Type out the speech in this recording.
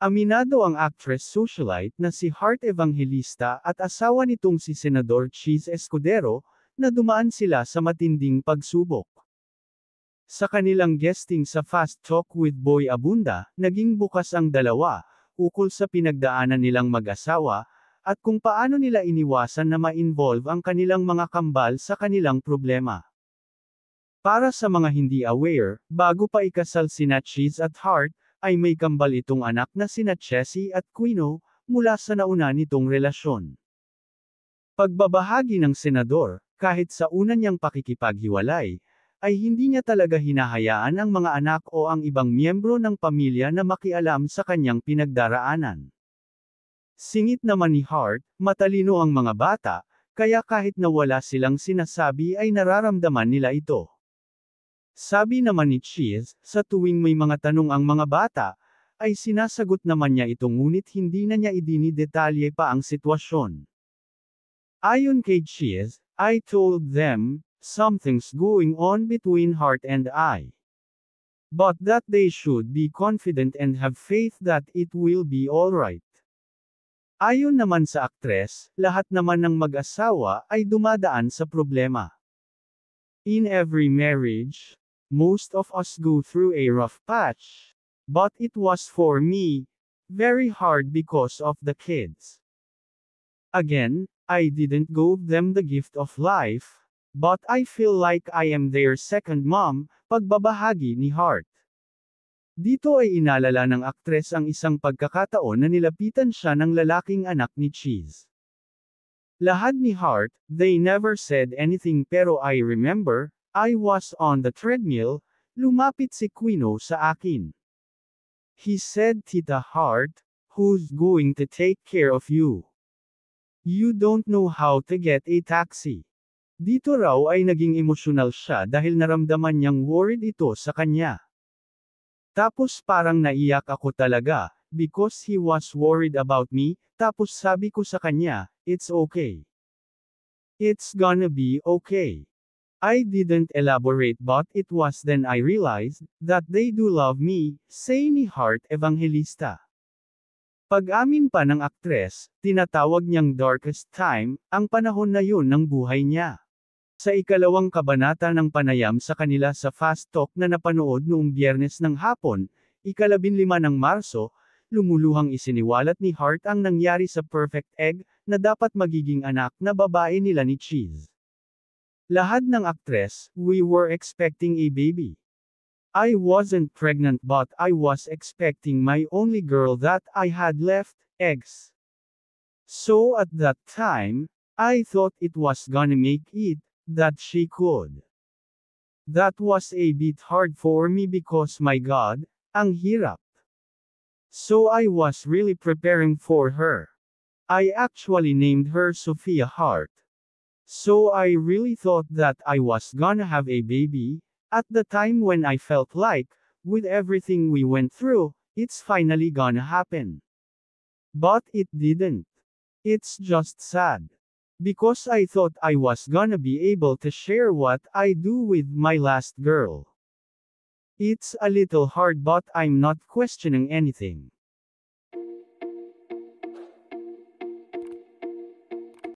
Aminado ang actress socialite na si Heart Evangelista at asawa nitong si Senador Cheese Escudero, na dumaan sila sa matinding pagsubok. Sa kanilang guesting sa Fast Talk with Boy Abunda, naging bukas ang dalawa, ukol sa pinagdaanan nilang mag-asawa, at kung paano nila iniwasan na ma-involve ang kanilang mga kambal sa kanilang problema. Para sa mga hindi aware, bago pa ikasal sina Cheese at Heart, ay may kambal itong anak na sina Chessy at Quino, mula sa nauna nitong relasyon. Pagbabahagi ng senador, kahit sa una niyang pakikipaghiwalay, ay hindi niya talaga hinahayaan ang mga anak o ang ibang miyembro ng pamilya na makialam sa kanyang pinagdaraanan. Singit naman ni Hart, matalino ang mga bata, kaya kahit na wala silang sinasabi ay nararamdaman nila ito. Sabi naman ni Cheese, sa tuwing may mga tanong ang mga bata, ay sinasagot naman niya ito ngunit hindi na niya idinidetalye pa ang sitwasyon. Ayon kay Cheese, I told them, something's going on between Heart and I. But that they should be confident and have faith that it will be alright. Ayon naman sa aktres, lahat naman ng mag-asawa ay dumadaan sa problema. In every marriage, most of us go through a rough patch. But it was for me, very hard because of the kids. Again, I didn't give them the gift of life, but I feel like I am their second mom, pagbabahagi ni Hart. Dito ay inalala ng aktres ang isang pagkakataon na nilapitan siya ng lalaking anak ni Cheese. Lahad ni Hart, they never said anything pero I remember, I was on the treadmill, lumapit si Quino sa akin. He said, Tita Hart, who's going to take care of you? You don't know how to get a taxi. Dito raw ay naging emosyonal siya dahil naramdaman niyang worried ito sa kanya. Tapos parang naiyak ako talaga, because he was worried about me, tapos sabi ko sa kanya, it's okay. It's gonna be okay. I didn't elaborate but it was then I realized, that they do love me, say ni Heart Evangelista. Pag-amin pa ng aktres, tinatawag niyang darkest time, ang panahon na yun ng buhay niya. Sa ikalawang kabanata ng panayam sa kanila sa Fast Talk na napanood noong Biyernes ng hapon, 15 ng Marso, lumuluhang isiniwalat ni Hart ang nangyari sa perfect egg, na dapat magiging anak na babae nila ni Cheese. Lahad ng aktres, we were expecting a baby. I wasn't pregnant but I was expecting my only girl that I had left, eggs. So at that time, I thought it was gonna make it, that she could. That was a bit hard for me because my God, ang hirap. So I was really preparing for her. I actually named her Sophia Hart. So I really thought that I was gonna have a baby, at the time when I felt like, with everything we went through, it's finally gonna happen. But it didn't. It's just sad. Because I thought I was gonna be able to share what I do with my last girl. It's a little hard but I'm not questioning anything.